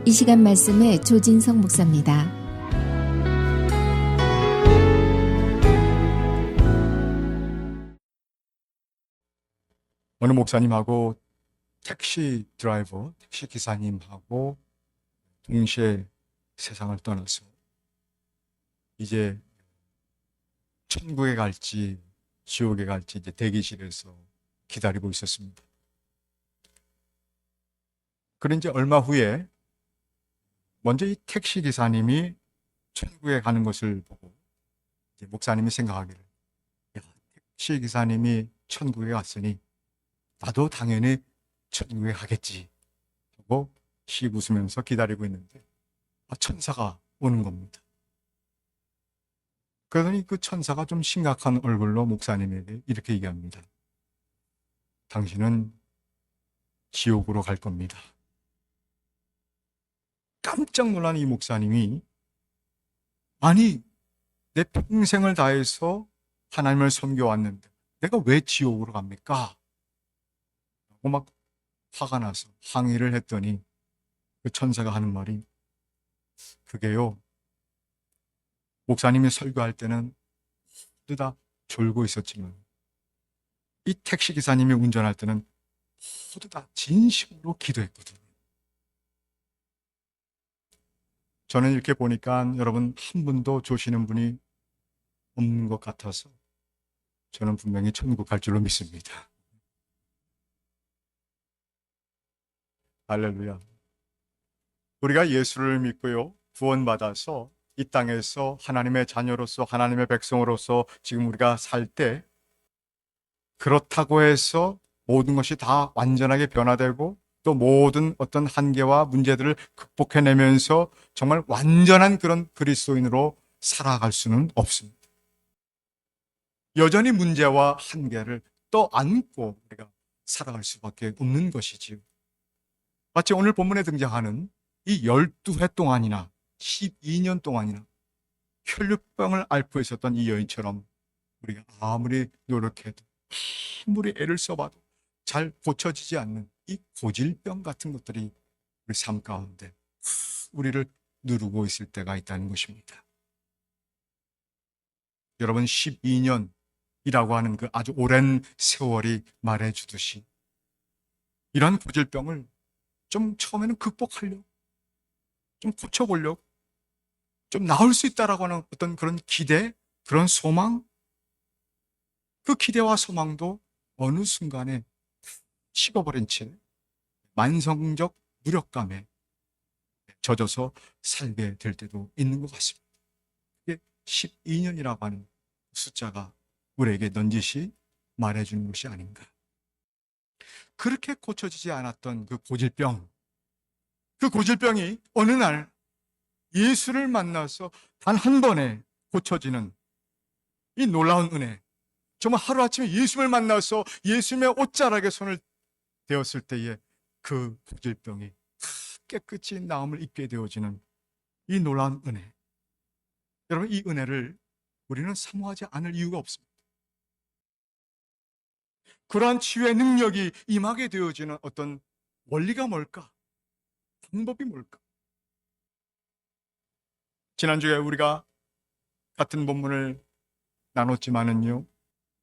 이 시간 말씀에 조진성 목사입니다. 어느 목사님하고 택시 드라이버, 택시 기사님하고 동시에 세상을 떠나서 이제 천국에 갈지 지옥에 갈지 이제 대기실에서 기다리고 있었습니다. 그런 이제 얼마 후에 먼저 이 택시 기사님이 천국에 가는 것을 보고 이제 목사님이 생각하기를, 야, 택시 기사님이 천국에 갔으니 나도 당연히 천국에 가겠지 하고 씩 웃으면서 기다리고 있는데 천사가 오는 겁니다. 그러더니 그 천사가 좀 심각한 얼굴로 목사님에게 이렇게 얘기합니다. 당신은 지옥으로 갈 겁니다. 깜짝 놀란 이 목사님이, 아니, 내 평생을 다해서 하나님을 섬겨왔는데 내가 왜 지옥으로 갑니까? 하고 막 화가 나서 항의를 했더니 그 천사가 하는 말이, 그게요, 목사님이 설교할 때는 모두 다 졸고 있었지만 이 택시 기사님이 운전할 때는 모두 다 진심으로 기도했거든요. 저는 이렇게 보니까 여러분 한 분도 조시는 분이 없는 것 같아서 저는 분명히 천국 갈 줄로 믿습니다. 할렐루야. 우리가 예수를 믿고요, 구원받아서 이 땅에서 하나님의 자녀로서, 하나님의 백성으로서 지금 우리가 살 때, 그렇다고 해서 모든 것이 다 완전하게 변화되고 또 모든 어떤 한계와 문제들을 극복해내면서 정말 완전한 그런 그리스도인으로 살아갈 수는 없습니다. 여전히 문제와 한계를 떠안고 우리가 살아갈 수밖에 없는 것이지요. 마치 오늘 본문에 등장하는 이 12회 동안이나 12년 동안이나 혈류병을 앓고 있었던 이 여인처럼 우리가 아무리 노력해도, 아무리 애를 써봐도 잘 고쳐지지 않는 이 고질병 같은 것들이 우리 삶 가운데 우리를 누르고 있을 때가 있다는 것입니다. 여러분, 12년이라고 하는 그 아주 오랜 세월이 말해주듯이 이런 고질병을 좀 처음에는 극복하려고, 좀 고쳐보려고, 좀 나을 수 있다라고 하는 어떤 그런 기대, 그런 소망, 그 기대와 소망도 어느 순간에 식어버린 채 만성적 무력감에 젖어서 살게 될 때도 있는 것 같습니다. 이게 12년이라고 하는 숫자가 우리에게 넌지시 말해주는 것이 아닌가. 그렇게 고쳐지지 않았던 그 고질병, 그 고질병이 어느 날 예수를 만나서 단 한 번에 고쳐지는 이 놀라운 은혜, 정말 하루아침에 예수를 만나서 예수님의 옷자락에 손을 대었을 때에 그 고질병이 깨끗이 나음을 입게 되어지는 이 놀라운 은혜, 여러분, 이 은혜를 우리는 사모하지 않을 이유가 없습니다. 그러한 치유의 능력이 임하게 되어지는 어떤 원리가 뭘까? 방법이 뭘까? 지난주에 우리가 같은 본문을 나눴지만은요,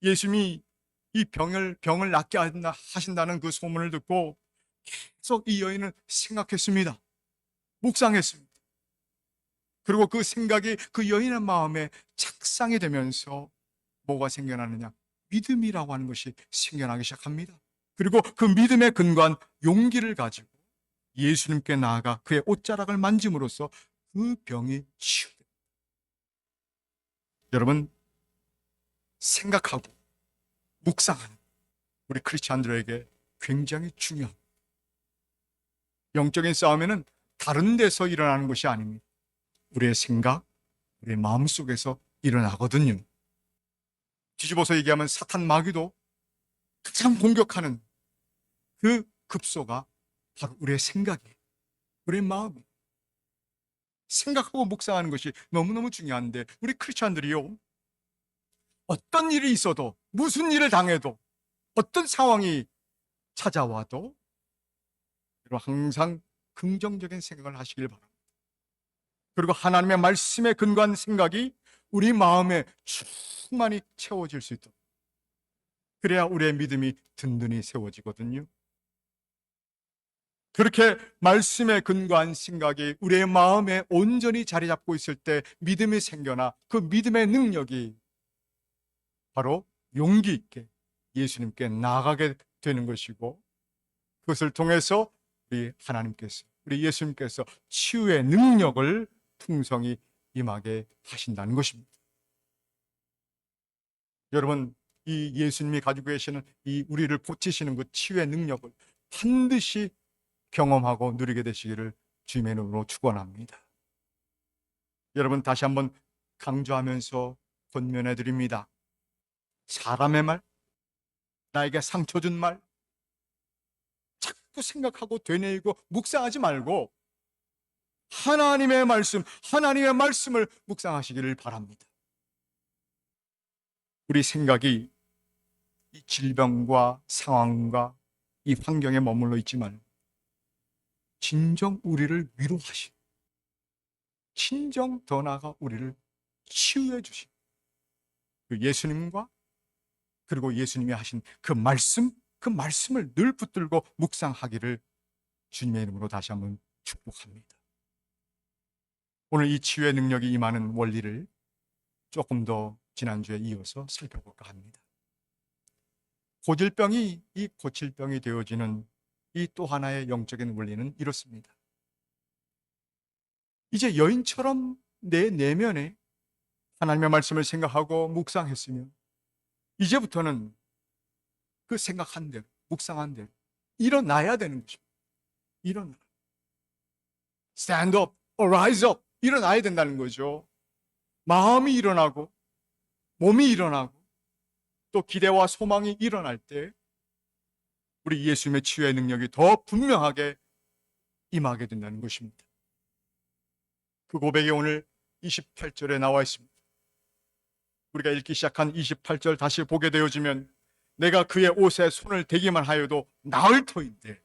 예수님이 이 병을 낫게 하신다는 그 소문을 듣고 계속 이 여인은 생각했습니다. 묵상했습니다. 그리고 그 생각이 그 여인의 마음에 착상이 되면서 뭐가 생겨나느냐? 믿음이라고 하는 것이 생겨나기 시작합니다. 그리고 그 믿음의 근거한 용기를 가지고 예수님께 나아가 그의 옷자락을 만짐으로써 그 병이 치유됩니다. 여러분, 생각하고 묵상하는 우리 크리스찬들에게 굉장히 중요합니다. 영적인 싸움에는 다른 데서 일어나는 것이 아닙니다. 우리의 생각, 우리의 마음속에서 일어나거든요. 뒤집어서 얘기하면 사탄 마귀도 가장 공격하는 그 급소가 바로 우리의 생각이에요. 우리의 마음이에요. 생각하고 묵상하는 것이 너무너무 중요한데, 우리 크리스찬들이요, 어떤 일이 있어도, 무슨 일을 당해도, 어떤 상황이 찾아와도 항상 긍정적인 생각을 하시길 바랍니다. 그리고 하나님의 말씀에 근거한 생각이 우리 마음에 충만히 채워질 수 있도록, 그래야 우리의 믿음이 든든히 세워지거든요. 그렇게 말씀에 근거한 생각이 우리의 마음에 온전히 자리 잡고 있을 때 믿음이 생겨나 그 믿음의 능력이 바로 용기 있게 예수님께 나아가게 되는 것이고, 그것을 통해서 우리 하나님께서, 우리 예수님께서 치유의 능력을 풍성히 임하게 하신다는 것입니다. 여러분, 이 예수님이 가지고 계시는 이 우리를 고치시는 그 치유의 능력을 반드시 경험하고 누리게 되시기를 주님의 이름으로 축원합니다. 여러분, 다시 한번 강조하면서 권면해 드립니다. 사람의 말, 나에게 상처 준 말 자꾸 생각하고 되뇌이고 묵상하지 말고 하나님의 말씀을 묵상하시기를 바랍니다. 우리 생각이 이 질병과 상황과 이 환경에 머물러 있지 말고 진정 우리를 위로하신, 진정 더 나아가 우리를 치유해 주신 그 예수님과, 그리고 예수님이 하신 그 말씀을 늘 붙들고 묵상하기를 주님의 이름으로 다시 한번 축복합니다. 오늘 이 치유의 능력이 임하는 원리를 조금 더 지난주에 이어서 살펴볼까 합니다. 고질병이 이 고칠병이 되어지는 이 또 하나의 영적인 원리는 이렇습니다. 이제 여인처럼 내 내면에 하나님의 말씀을 생각하고 묵상했으면 이제부터는 그 생각한 대로, 묵상한 대로 일어나야 되는 것입니다. 일어나. Stand up, or rise up. 일어나야 된다는 거죠. 마음이 일어나고 몸이 일어나고 또 기대와 소망이 일어날 때 우리 예수님의 치유의 능력이 더 분명하게 임하게 된다는 것입니다. 그 고백이 오늘 28절에 나와 있습니다. 우리가 읽기 시작한 28절 다시 보게 되어지면 내가 그의 옷에 손을 대기만 하여도 나을 터인데,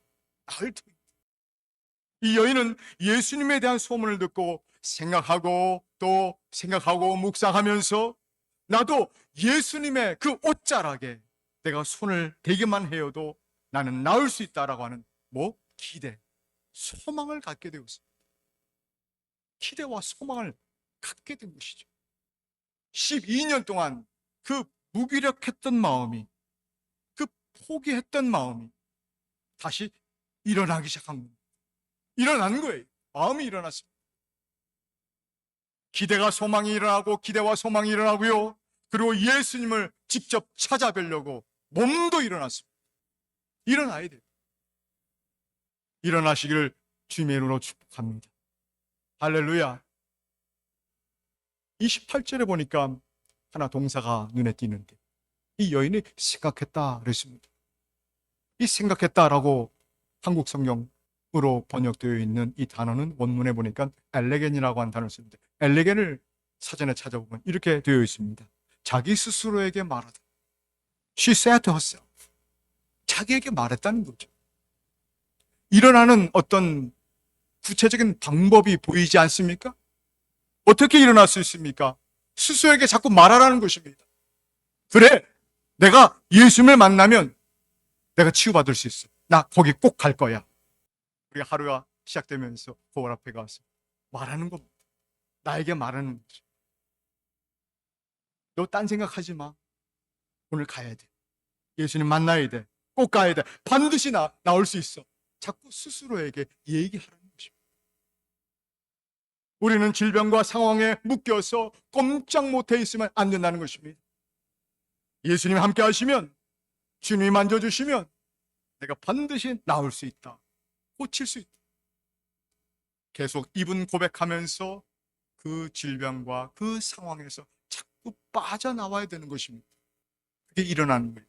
이 여인은 예수님에 대한 소문을 듣고 생각하고 묵상하면서 나도 예수님의 그 옷자락에 내가 손을 대기만 해도 나는 나을 수 있다라고 하는 기대, 소망을 갖게 되었습니다. 기대와 소망을 갖게 된 것이죠. 12년 동안 그 무기력했던 마음이, 그 포기했던 마음이 다시 일어나기 시작한 겁니다. 일어난 거예요. 마음이 일어났습니다. 기대와 소망이 일어나고요. 그리고 예수님을 직접 찾아뵈려고 몸도 일어났습니다. 일어나야 돼요. 일어나시기를 주님의 이름으로 축복합니다. 할렐루야. 28절에 보니까 하나 동사가 눈에 띄는데 이 여인이 생각했다 그랬습니다. 이 생각했다라고 한국 성경으로 번역되어 있는 이 단어는 원문에 보니까 엘레겐이라고 하는 단어를 쓰는데, 엘레겐을 사전에 찾아보면 이렇게 되어 있습니다. 자기 스스로에게 말하다. She said to herself. 자기에게 말했다는 거죠. 일어나는 어떤 구체적인 방법이 보이지 않습니까? 어떻게 일어날 수 있습니까? 스스로에게 자꾸 말하라는 것입니다. 그래, 내가 예수님을 만나면 내가 치유받을 수 있어. 나 거기 꼭 갈 거야. 우리 하루가 시작되면서 거울 앞에 가서 말하는 겁니다. 나에게 말하는 거죠. 너 딴 생각하지 마. 오늘 가야 돼. 예수님 만나야 돼. 꼭 가야 돼. 반드시 나올 수 있어. 자꾸 스스로에게 얘기하라는 것입니다. 우리는 질병과 상황에 묶여서 꼼짝 못해 있으면 안 된다는 것입니다. 예수님이 함께 하시면, 주님이 만져주시면 내가 반드시 나올 수 있다. 고칠 수 있다. 계속 이분 고백하면서 그 질병과 그 상황에서 자꾸 빠져나와야 되는 것입니다. 그게 일어나는 거예요.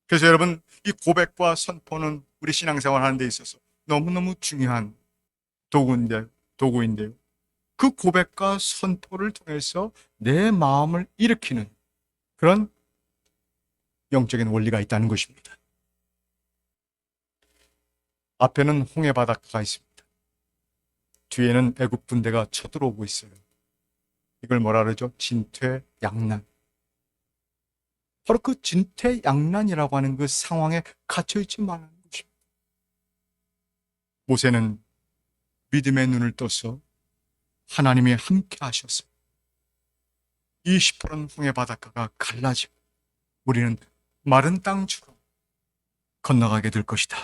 그래서 여러분, 이 고백과 선포는 우리 신앙생활 하는 데 있어서 너무너무 중요한 도구인데요. 그 고백과 선포를 통해서 내 마음을 일으키는 그런 영적인 원리가 있다는 것입니다. 앞에는 홍해 바닷가가 있습니다. 뒤에는 애굽 군대가 쳐들어오고 있어요. 이걸 뭐라 그러죠? 진퇴양난. 바로 그 진퇴양난이라고 하는 그 상황에 갇혀있지 말라는 것입니다. 모세는 믿음의 눈을 떠서 하나님이 함께 하셨습니다. 이 시퍼런 홍해 바닷가가 갈라지고 우리는 마른 땅처럼 건너가게 될 것이다.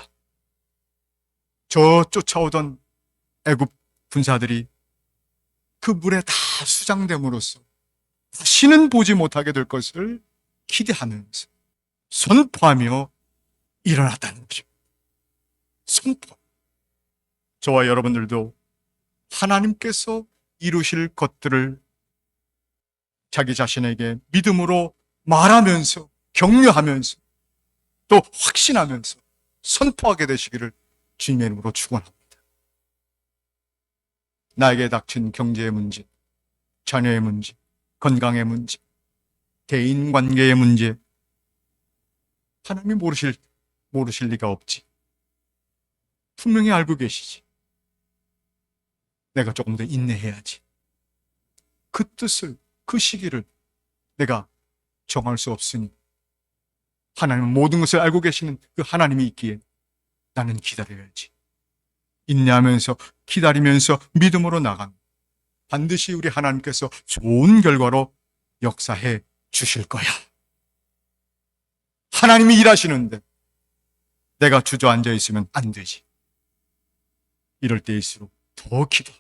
저 쫓아오던 애굽 군사들이 그 물에 다 수장됨으로써 다시는 보지 못하게 될 것을 기대하면서 선포하며 일어났다는 것입니다. 선포. 저와 여러분들도 하나님께서 이루실 것들을 자기 자신에게 믿음으로 말하면서 격려하면서 또 확신하면서 선포하게 되시기를 주님의 이름으로 축원합니다. 나에게 닥친 경제의 문제, 자녀의 문제, 건강의 문제, 대인관계의 문제, 하나님이 모르실 리가 없지. 분명히 알고 계시지. 내가 조금 더 인내해야지. 그 뜻을, 그 시기를 내가 정할 수 없으니 하나님은 모든 것을 알고 계시는 그 하나님이 있기에 나는 기다려야지. 인내하면서 기다리면서 믿음으로 나가면 반드시 우리 하나님께서 좋은 결과로 역사해 주실 거야. 하나님이 일하시는데 내가 주저앉아 있으면 안 되지. 이럴 때일수록 더 기도,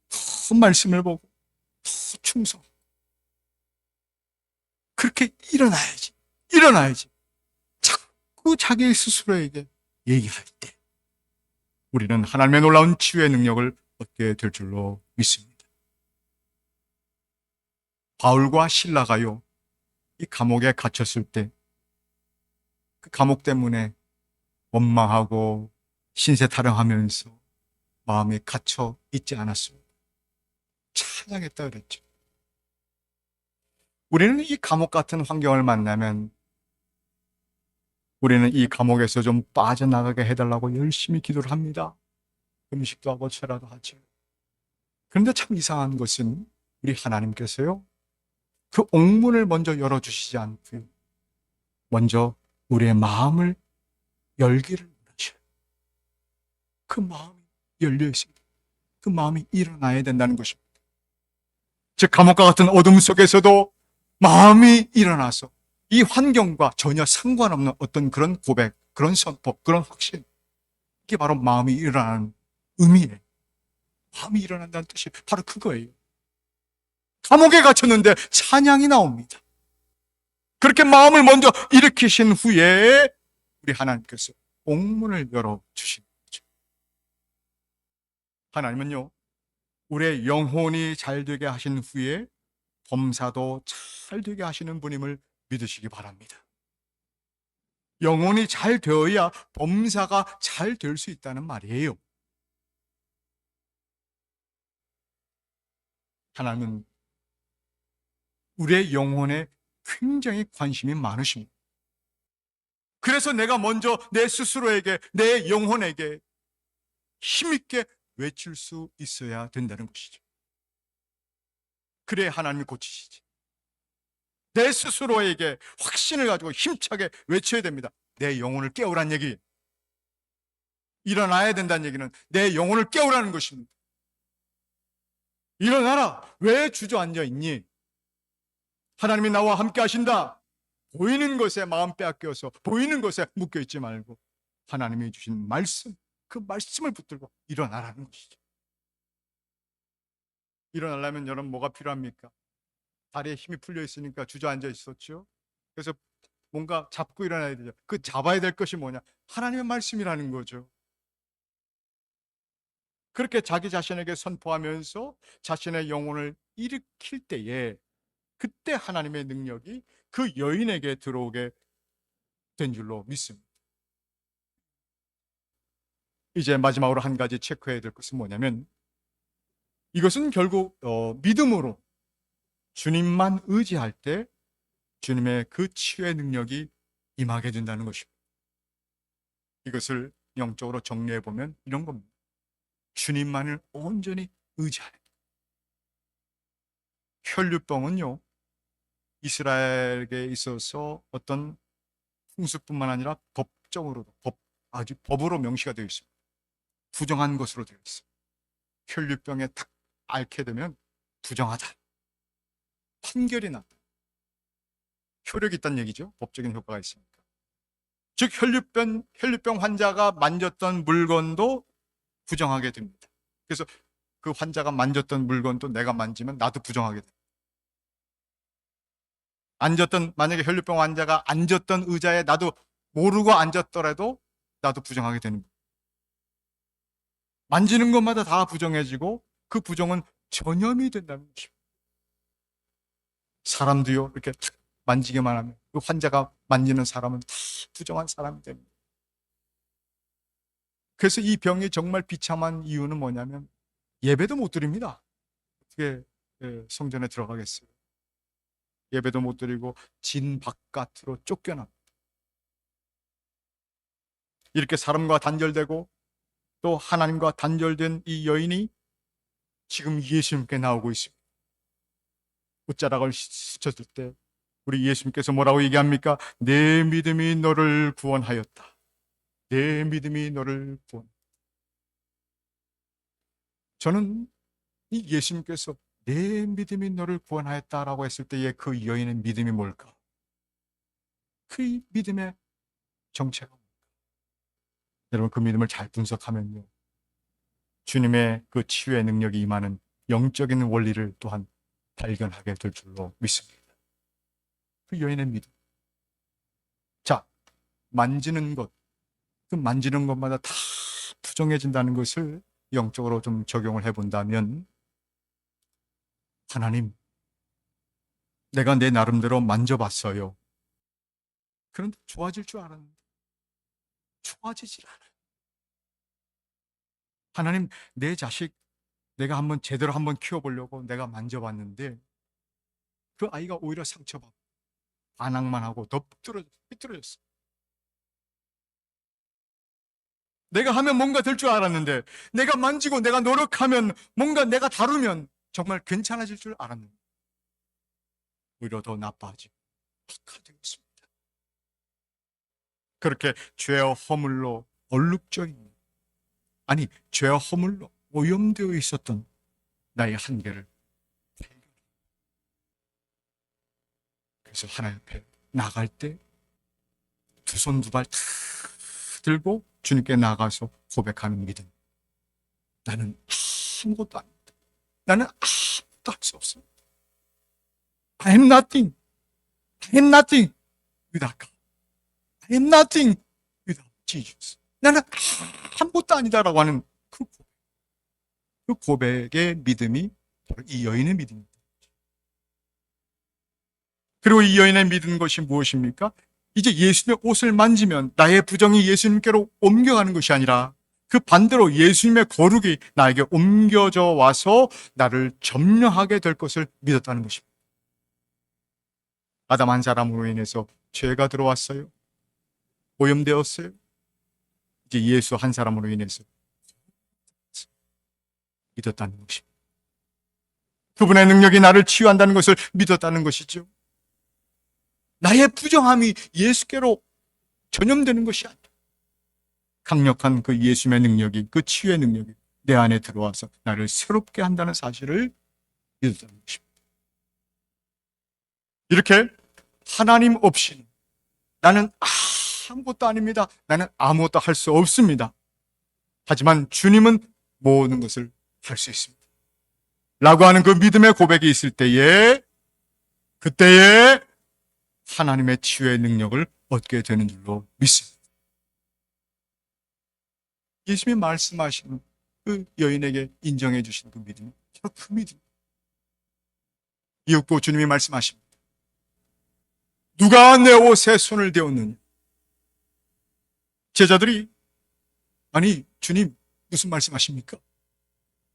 더 말씀을 보고, 더 충성. 그렇게 일어나야지. 자꾸 자기 스스로에게 얘기할 때 우리는 하나님의 놀라운 치유의 능력을 얻게 될 줄로 믿습니다. 바울과 실라가요, 이 감옥에 갇혔을 때 그 감옥 때문에 원망하고 신세 타령하면서 마음이 갇혀 있지 않았습니다. 찬양했다 그랬죠. 우리는 이 감옥 같은 환경을 만나면 우리는 이 감옥에서 좀 빠져나가게 해달라고 열심히 기도를 합니다. 음식도 하고 죄라도 하죠. 그런데 참 이상한 것은 우리 하나님께서요, 그 옥문을 먼저 열어주시지 않고요, 먼저 우리의 마음을 열기를 원하셔요. 그 마음이 열려 있습니다. 그 마음이 일어나야 된다는 것입니다. 즉 감옥과 같은 어둠 속에서도 마음이 일어나서 이 환경과 전혀 상관없는 어떤 그런 고백, 그런 선포, 그런 확신, 이게 바로 마음이 일어나는 의미예요. 마음이 일어난다는 뜻이 바로 그거예요. 감옥에 갇혔는데 찬양이 나옵니다. 그렇게 마음을 먼저 일으키신 후에 우리 하나님께서 옥문을 열어주신 거죠. 하나님은요, 우리의 영혼이 잘 되게 하신 후에 범사도 잘 되게 하시는 분임을 믿으시기 바랍니다. 영혼이 잘 되어야 범사가 잘 될 수 있다는 말이에요. 하나님은 우리의 영혼에 굉장히 관심이 많으십니다. 그래서 내가 먼저 내 스스로에게, 내 영혼에게 힘있게 외칠 수 있어야 된다는 것이죠. 그래야 하나님이 고치시지. 내 스스로에게 확신을 가지고 힘차게 외쳐야 됩니다. 내 영혼을 깨우라는 얘기. 일어나야 된다는 얘기는 내 영혼을 깨우라는 것입니다. 일어나라. 왜 주저앉아 있니? 하나님이 나와 함께 하신다. 보이는 것에 마음 빼앗겨서 보이는 것에 묶여있지 말고 하나님이 주신 말씀, 그 말씀을 붙들고 일어나라는 것이죠. 일어나려면 여러분 뭐가 필요합니까? 다리에 힘이 풀려 있으니까 주저앉아 있었죠. 그래서 뭔가 잡고 일어나야 되죠. 그 잡아야 될 것이 뭐냐? 하나님의 말씀이라는 거죠. 그렇게 자기 자신에게 선포하면서 자신의 영혼을 일으킬 때에 그때 하나님의 능력이 그 여인에게 들어오게 된 줄로 믿습니다. 이제 마지막으로 한 가지 체크해야 될 것은 뭐냐면 이것은 결국 믿음으로 주님만 의지할 때 주님의 그 치유의 능력이 임하게 된다는 것입니다. 이것을 영적으로 정리해 보면 이런 겁니다. 주님만을 온전히 의지하는. 혈류병은요, 이스라엘에 있어서 어떤 풍습뿐만 아니라 법적으로도 아주 법으로 명시가 되어 있습니다. 부정한 것으로 되어 있어요. 혈류병에 딱 앓게 되면 부정하다, 판결이 났다, 효력이 있다는 얘기죠. 법적인 효과가 있으니까. 즉 혈류병 환자가 만졌던 물건도 부정하게 됩니다. 그래서 그 환자가 만졌던 물건도 내가 만지면 나도 부정하게 됩니다. 만약에 혈류병 환자가 앉았던 의자에 나도 모르고 앉았더라도 나도 부정하게 되는 거예요. 만지는 것마다 다 부정해지고 그 부정은 전염이 된다는 것입니다. 사람도요, 이렇게 만지기만 하면 그 환자가 만지는 사람은 다 부정한 사람이 됩니다. 그래서 이 병이 정말 비참한 이유는 뭐냐면 예배도 못 드립니다. 어떻게 성전에 들어가겠어요? 예배도 못 드리고 진 바깥으로 쫓겨납니다. 이렇게 사람과 단절되고 또 하나님과 단절된 이 여인이 지금 예수님께 나오고 있습니다. 옷자락을 스쳤을 때 우리 예수님께서 뭐라고 얘기합니까? 내 믿음이 너를 구원하였다. 내 믿음이 너를 구원. 저는 이 예수님께서 내 믿음이 너를 구원하였다라고 했을 때의 그 여인의 믿음이 뭘까? 그 믿음의 정체가 뭘까? 여러분, 그 믿음을 잘 분석하면요, 주님의 그 치유의 능력이 임하는 영적인 원리를 또한 발견하게 될 줄로 믿습니다. 그 여인의 믿음. 자, 만지는 것, 그 만지는 것마다 다 부정해진다는 것을 영적으로 좀 적용을 해본다면, 하나님, 내가 내 나름대로 만져봤어요. 그런데 좋아질 줄 알았는데 좋아지질 않아요. 하나님, 내 자식 내가 제대로 한번 키워보려고 내가 만져봤는데 그 아이가 오히려 상처받고 반항만 하고 더 삐뚤어졌어. 내가 하면 뭔가 될 줄 알았는데, 내가 만지고 내가 노력하면 뭔가 내가 다루면 정말 괜찮아질 줄 알았는데 오히려 더 나빠지고 악화되고 있습니다. 그렇게 죄와 허물로 얼룩져 있는, 아니 죄와 허물로 오염되어 있었던 나의 한계를 발견. 그래서 하나님 앞에 나갈 때 두 손 두 발 다 들고 주님께 나가서 고백하는 믿음. 나는 아무것도 아닙니다. 나는 아무것도 할 수 없어요. I am nothing. I am nothing without God. I am nothing without Jesus. 나는 아무것도 아니다라고 하는 그 고백의 믿음이 바로 이 여인의 믿음입니다. 그리고 이 여인의 믿은 것이 무엇입니까? 이제 예수님의 옷을 만지면 나의 부정이 예수님께로 옮겨가는 것이 아니라 그 반대로 예수님의 거룩이 나에게 옮겨져 와서 나를 점령하게 될 것을 믿었다는 것입니다. 아담 한 사람으로 인해서 죄가 들어왔어요. 오염되었어요. 이제 예수 한 사람으로 인해서 믿었다는 것입니다. 그분의 능력이 나를 치유한다는 것을 믿었다는 것이죠. 나의 부정함이 예수께로 전염되는 것이 아니라 강력한 그 예수님의 능력이, 그 치유의 능력이 내 안에 들어와서 나를 새롭게 한다는 사실을 믿었다는 것입니다. 이렇게 하나님 없이는 나는 아무것도 아닙니다. 나는 아무것도 할 수 없습니다. 하지만 주님은 모든 것을 할 수 있습니다. 라고 하는 그 믿음의 고백이 있을 때에, 그때에 하나님의 치유의 능력을 얻게 되는 줄로 믿습니다. 예수님이 말씀하시는 그 여인에게 인정해 주신 그 믿음, 바로 그 믿음. 이윽고 주님이 말씀하십니다. 누가 내 옷에 손을 대었느냐? 제자들이, 아니 주님 무슨 말씀하십니까?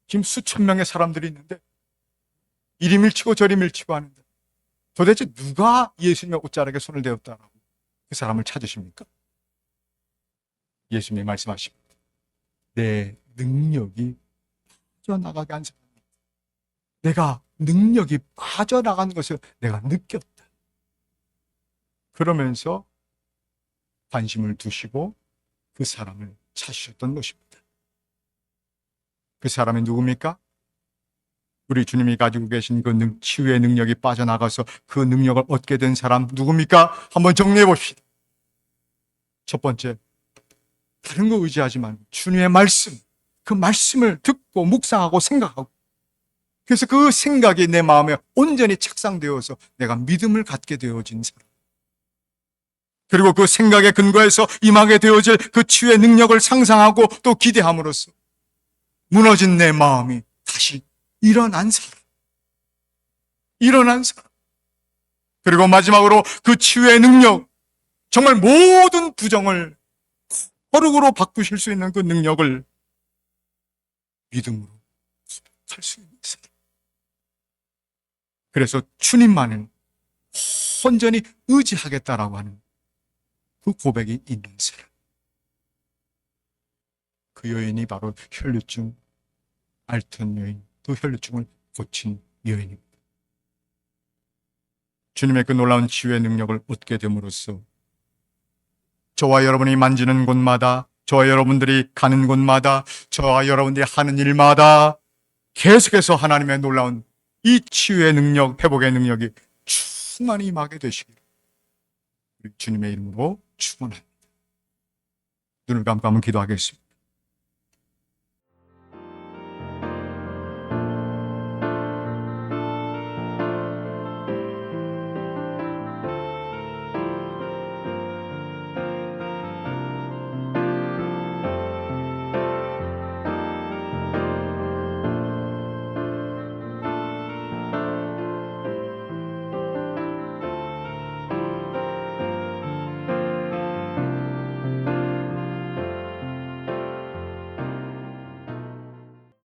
지금 수천 명의 사람들이 있는데 이리 밀치고 저리 밀치고 하는데 도대체 누가 예수님의 옷자락에 손을 대었다라고 그 사람을 찾으십니까? 예수님이 말씀하십니다. 내 능력이 빠져나가게 한 사람, 내가 능력이 빠져나간 것을 내가 느꼈다. 그러면서 관심을 두시고 그 사람을 찾으셨던 것입니다. 그 사람이 누굽니까? 우리 주님이 가지고 계신 그 치유의 능력이 빠져나가서 그 능력을 얻게 된 사람 누굽니까? 한번 정리해 봅시다. 첫 번째, 다른 거 의지하지 말고 주님의 말씀, 그 말씀을 듣고 묵상하고 생각하고, 그래서 그 생각이 내 마음에 온전히 착상되어서 내가 믿음을 갖게 되어진 사람, 그리고 그 생각에 근거해서 임하게 되어질 그 치유의 능력을 상상하고 또 기대함으로써 무너진 내 마음이 다시 일어난 사람. 그리고 마지막으로 그 치유의 능력, 정말 모든 부정을 거룩으로 바꾸실 수 있는 그 능력을 믿음으로 살 수 있는 사람. 그래서 주님만을 온전히 의지하겠다라고 하는 그 고백이 있는 사람. 그 여인이 바로 혈류증 앓던 여인, 그 혈류증을 고친 여인입니다. 주님의 그 놀라운 치유의 능력을 얻게 됨으로써 저와 여러분이 만지는 곳마다, 저와 여러분들이 가는 곳마다, 저와 여러분들이 하는 일마다 계속해서 하나님의 놀라운 이 치유의 능력, 회복의 능력이 충만히 임하게 되시기를 주님의 이름으로 축원합니다. 눈을 감고 한번 기도하겠습니다.